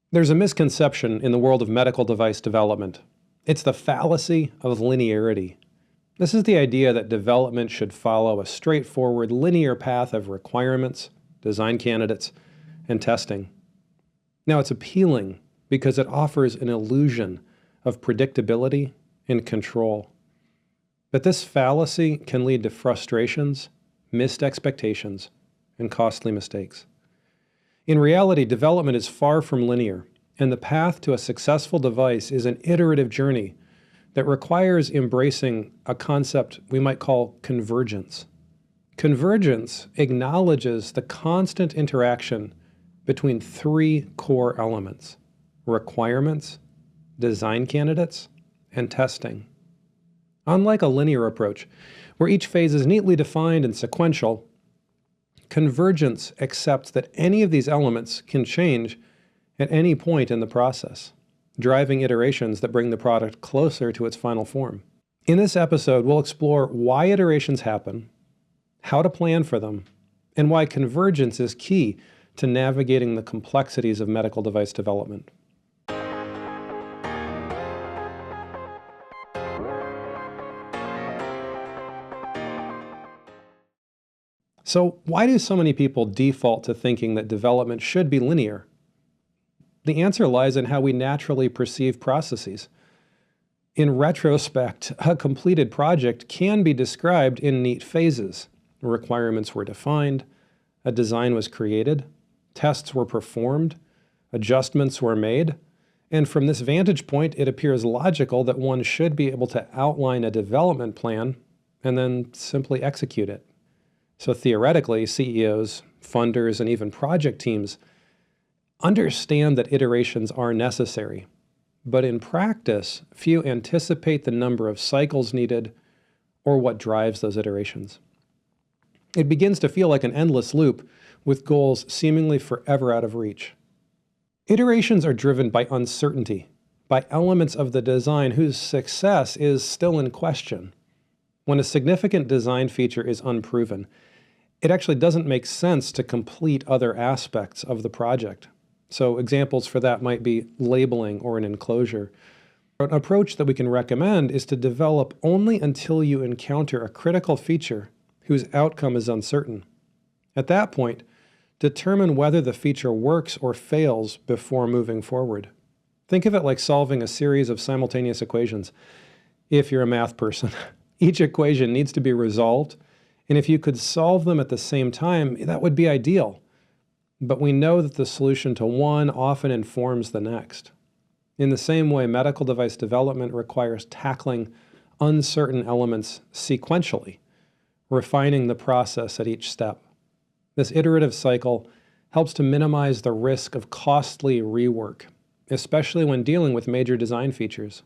There's a misconception in the world of medical device development. It's the fallacy of linearity. This is the idea that development should follow a straightforward linear path of requirements, design candidates, and testing. Now, it's appealing because it offers an illusion of predictability and control. But this fallacy can lead to frustrations, missed expectations, and costly mistakes. In reality, development is far from linear, and the path to a successful device is an iterative journey that requires embracing a concept we might call convergence. Convergence acknowledges the constant interaction between three core elements: requirements, design candidates, and testing. Unlike a linear approach, where each phase is neatly defined and sequential, convergence accepts that any of these elements can change at any point in the process, driving iterations that bring the product closer to its final form. In this episode, we'll explore why iterations happen, how to plan for them, and why convergence is key to navigating the complexities of medical device development. So why do so many people default to thinking that development should be linear? The answer lies in how we naturally perceive processes. In retrospect, a completed project can be described in neat phases. Requirements were defined, a design was created, tests were performed, adjustments were made, and from this vantage point, it appears logical that one should be able to outline a development plan and then simply execute it. So theoretically, CEOs, funders, and even project teams understand that iterations are necessary. But in practice, few anticipate the number of cycles needed or what drives those iterations. It begins to feel like an endless loop with goals seemingly forever out of reach. Iterations are driven by uncertainty, by elements of the design whose success is still in question. When a significant design feature is unproven, it actually doesn't make sense to complete other aspects of the project. So examples for that might be labeling or an enclosure. An approach that we can recommend is to develop only until you encounter a critical feature whose outcome is uncertain. At that point, determine whether the feature works or fails before moving forward. Think of it like solving a series of simultaneous equations. If you're a math person, each equation needs to be resolved, and if you could solve them at the same time, that would be ideal. But we know that the solution to one often informs the next. In the same way, medical device development requires tackling uncertain elements sequentially, refining the process at each step. This iterative cycle helps to minimize the risk of costly rework, especially when dealing with major design features.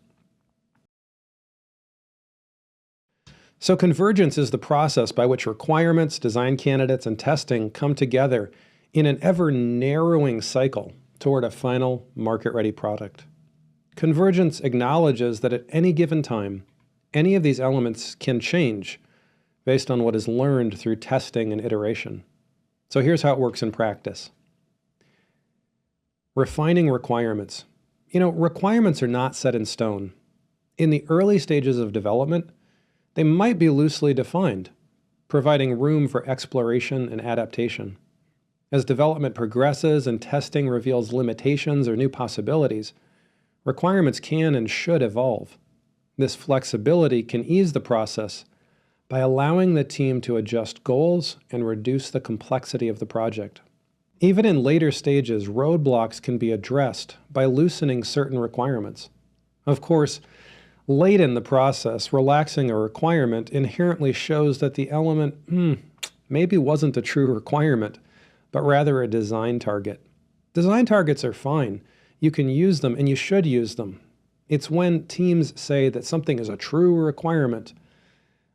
So convergence is the process by which requirements, design candidates, and testing come together in an ever-narrowing cycle toward a final market-ready product. Convergence acknowledges that at any given time, any of these elements can change based on what is learned through testing and iteration. So here's how it works in practice. Refining requirements. Requirements are not set in stone. In the early stages of development, they might be loosely defined, providing room for exploration and adaptation. As development progresses and testing reveals limitations or new possibilities, requirements can and should evolve. This flexibility can ease the process by allowing the team to adjust goals and reduce the complexity of the project. Even in later stages, roadblocks can be addressed by loosening certain requirements. Of course, late in the process, relaxing a requirement inherently shows that the element maybe wasn't a true requirement, but rather a design target. Design targets are fine. You can use them and you should use them. It's when teams say that something is a true requirement,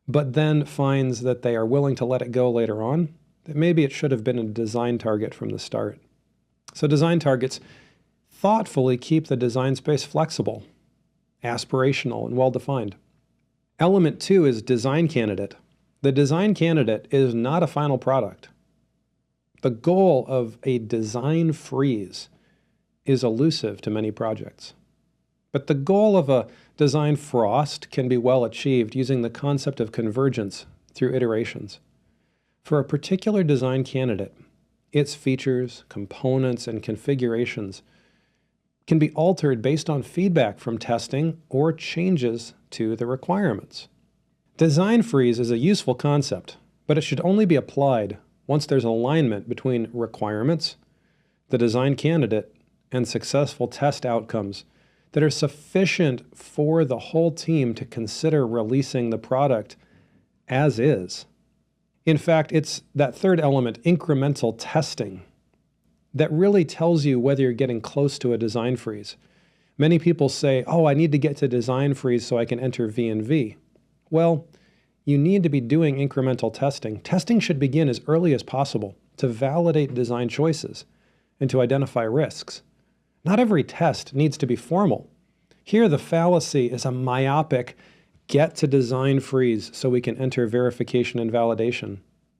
but then finds that they are willing to let it go later on, that maybe it should have been a design target from the start. So design targets thoughtfully keep the design space flexible, aspirational, and well-defined. Element 2 is design candidate. The design candidate is not a final product. The goal of a design freeze is elusive to many projects. But the goal of a design frost can be well achieved using the concept of convergence through iterations. For a particular design candidate, its features, components, and configurations can be altered based on feedback from testing or changes to the requirements. Design freeze is a useful concept, but it should only be applied once there's alignment between requirements, the design candidate, and successful test outcomes that are sufficient for the whole team to consider releasing the product as is. In fact, it's that third element, incremental testing, that really tells you whether you're getting close to a design freeze. Many people say, oh, I need to get to design freeze so I can enter V&V. Well, you need to be doing incremental testing. Testing should begin as early as possible to validate design choices and to identify risks. Not every test needs to be formal. Here, the fallacy is a myopic get to design freeze so we can enter verification and validation,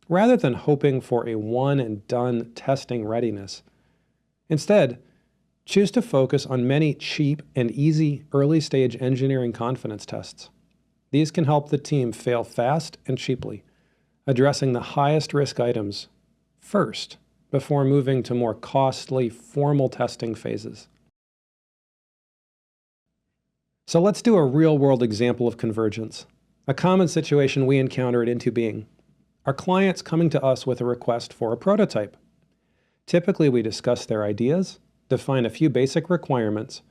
rather than hoping for a one-and-done testing readiness. Instead, choose to focus on many cheap and easy early-stage engineering confidence tests. These can help the team fail fast and cheaply, addressing the highest risk items first before moving to more costly formal testing phases. So let's do a real-world example of convergence, a common situation we encounter at Into Being. Our clients coming to us with a request for a prototype. Typically, we discuss their ideas, define a few basic requirements,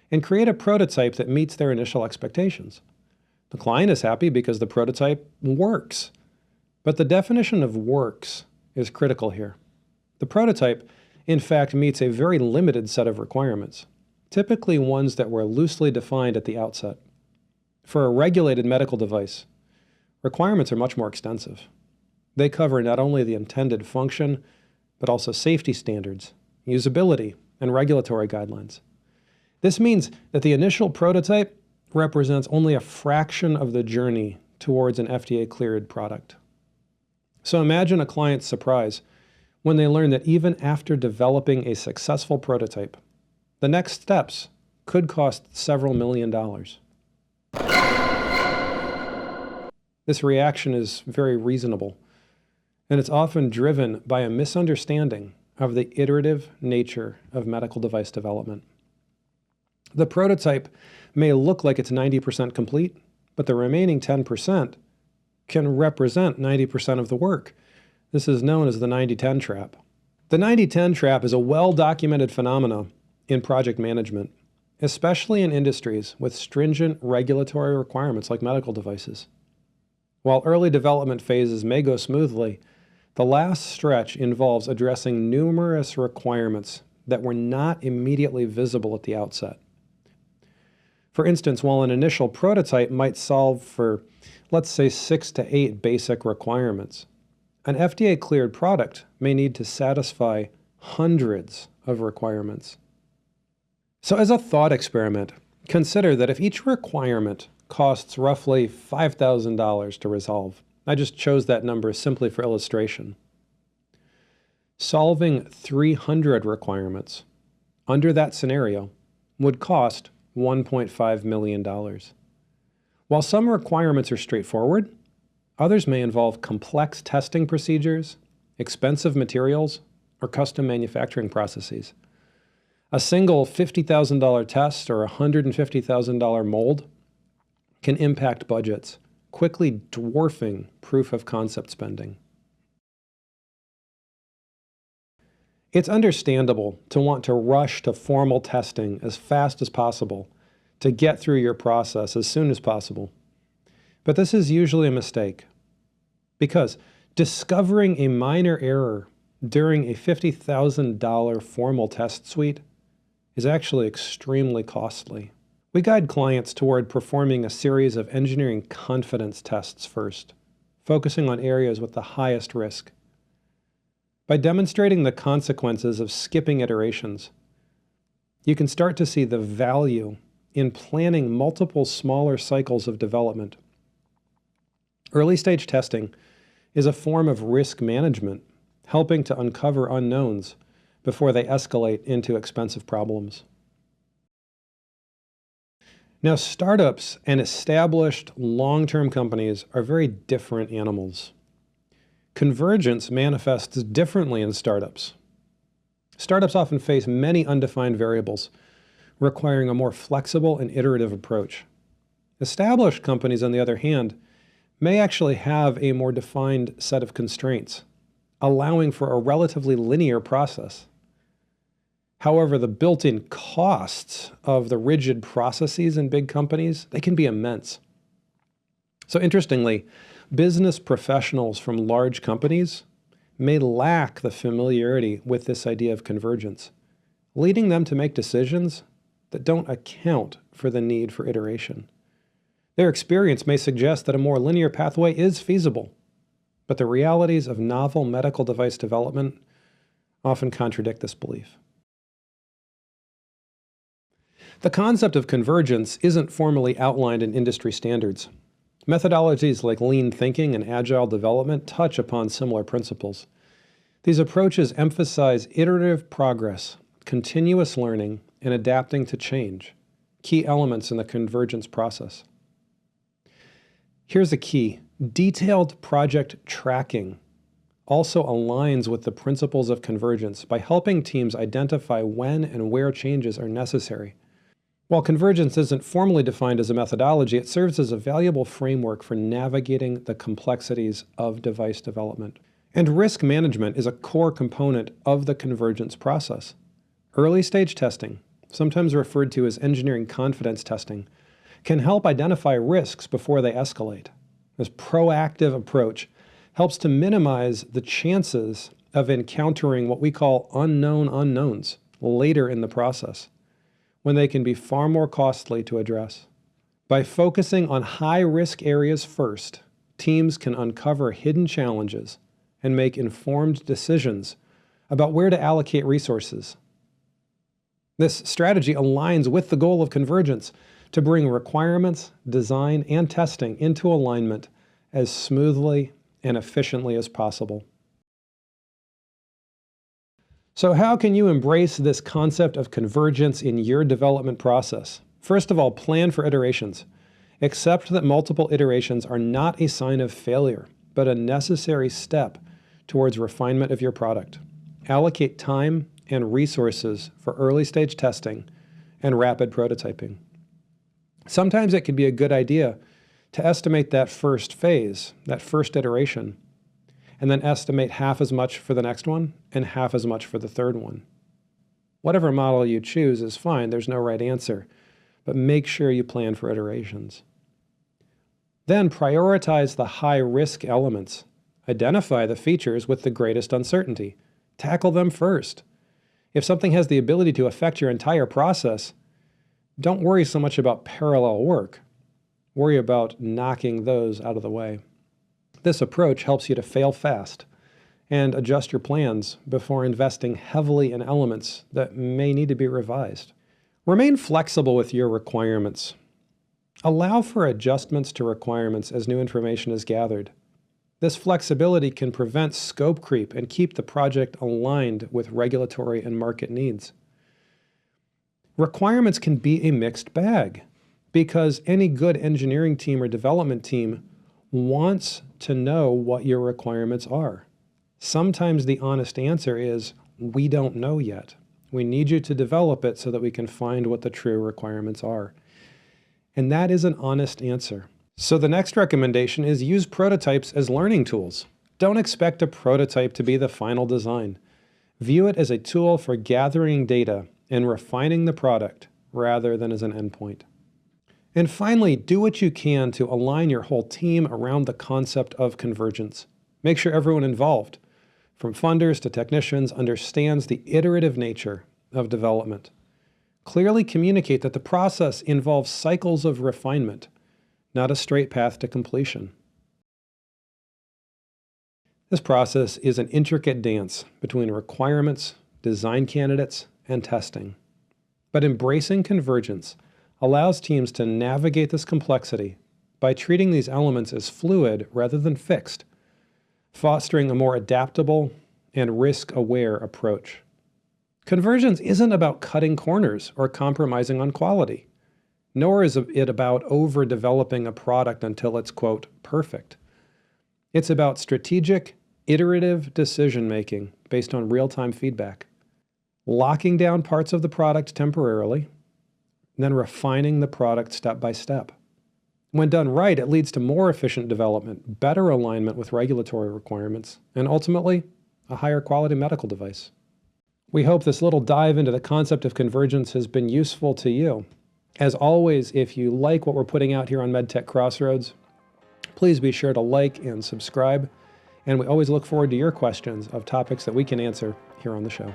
and create a prototype that meets their initial expectations. The client is happy because the prototype works. But the definition of works is critical here. The prototype, in fact, meets a very limited set of requirements, typically ones that were loosely defined at the outset. For a regulated medical device, requirements are much more extensive. They cover not only the intended function, but also safety standards, usability, and regulatory guidelines. This means that the initial prototype represents only a fraction of the journey towards an FDA-cleared product. So imagine a client's surprise when they learn that even after developing a successful prototype, the next steps could cost several $1,000,000. This reaction is very reasonable, and it's often driven by a misunderstanding of the iterative nature of medical device development. The prototype may look like it's 90% complete, but the remaining 10% can represent 90% of the work. This is known as the 90-10 trap. The 90-10 trap is a well-documented phenomenon in project management, especially in industries with stringent regulatory requirements like medical devices. While early development phases may go smoothly, the last stretch involves addressing numerous requirements that were not immediately visible at the outset. For instance, while an initial prototype might solve for, let's say, 6 to 8 basic requirements, an FDA-cleared product may need to satisfy hundreds of requirements. So as a thought experiment, consider that if each requirement costs roughly $5,000 to resolve, I just chose that number simply for illustration, solving 300 requirements under that scenario would cost $1.5 million. While some requirements are straightforward, others may involve complex testing procedures, expensive materials, or custom manufacturing processes. A single $50,000 test or $150,000 mold can impact budgets, quickly dwarfing proof of concept spending. It's understandable to want to rush to formal testing as fast as possible to get through your process as soon as possible. But this is usually a mistake, because discovering a minor error during a $50,000 formal test suite is actually extremely costly. We guide clients toward performing a series of engineering confidence tests first, focusing on areas with the highest risk. By demonstrating the consequences of skipping iterations, you can start to see the value in planning multiple smaller cycles of development. Early-stage testing is a form of risk management, helping to uncover unknowns before they escalate into expensive problems. Now, startups and established long-term companies are very different animals. Convergence manifests differently in startups. Startups often face many undefined variables, requiring a more flexible and iterative approach. Established companies, on the other hand, may actually have a more defined set of constraints, allowing for a relatively linear process. However, the built-in costs of the rigid processes in big companies, they can be immense. So interestingly, business professionals from large companies may lack the familiarity with this idea of convergence, leading them to make decisions that don't account for the need for iteration. Their experience may suggest that a more linear pathway is feasible, but the realities of novel medical device development often contradict this belief. The concept of convergence isn't formally outlined in industry standards. Methodologies like lean thinking and agile development touch upon similar principles. These approaches emphasize iterative progress, continuous learning, and adapting to change, key elements in the convergence process. Here's the key: detailed project tracking also aligns with the principles of convergence by helping teams identify when and where changes are necessary. While convergence isn't formally defined as a methodology, it serves as a valuable framework for navigating the complexities of device development. And risk management is a core component of the convergence process. Early-stage testing, sometimes referred to as engineering confidence testing, can help identify risks before they escalate. This proactive approach helps to minimize the chances of encountering what we call unknown unknowns later in the process, when they can be far more costly to address. By focusing on high-risk areas first, teams can uncover hidden challenges and make informed decisions about where to allocate resources. This strategy aligns with the goal of convergence to bring requirements, design, and testing into alignment as smoothly and efficiently as possible. So how can you embrace this concept of convergence in your development process? First of all, plan for iterations. Accept that multiple iterations are not a sign of failure, but a necessary step towards refinement of your product. Allocate time and resources for early-stage testing and rapid prototyping. Sometimes it can be a good idea to estimate that first phase, that first iteration, and then estimate half as much for the next one and half as much for the third one. Whatever model you choose is fine, there's no right answer, but make sure you plan for iterations. Then prioritize the high-risk elements. Identify the features with the greatest uncertainty. Tackle them first. If something has the ability to affect your entire process, don't worry so much about parallel work. Worry about knocking those out of the way. This approach helps you to fail fast and adjust your plans before investing heavily in elements that may need to be revised. Remain flexible with your requirements. Allow for adjustments to requirements as new information is gathered. This flexibility can prevent scope creep and keep the project aligned with regulatory and market needs. Requirements can be a mixed bag because any good engineering team or development team wants to know what your requirements are. Sometimes the honest answer is, we don't know yet. We need you to develop it so that we can find what the true requirements are. And that is an honest answer. So the next recommendation is use prototypes as learning tools. Don't expect a prototype to be the final design. View it as a tool for gathering data and refining the product rather than as an endpoint. And finally, do what you can to align your whole team around the concept of convergence. Make sure everyone involved, from funders to technicians, understands the iterative nature of development. Clearly communicate that the process involves cycles of refinement, not a straight path to completion. This process is an intricate dance between requirements, design candidates, and testing. But embracing convergence allows teams to navigate this complexity by treating these elements as fluid rather than fixed, fostering a more adaptable and risk-aware approach. Convergence isn't about cutting corners or compromising on quality, nor is it about overdeveloping a product until it's, quote, perfect. It's about strategic, iterative decision-making based on real-time feedback, locking down parts of the product temporarily, then refining the product step by step. When done right, it leads to more efficient development, better alignment with regulatory requirements, and ultimately, a higher quality medical device. We hope this little dive into the concept of convergence has been useful to you. As always, if you like what we're putting out here on MedTech Crossroads, please be sure to like and subscribe, and we always look forward to your questions of topics that we can answer here on the show.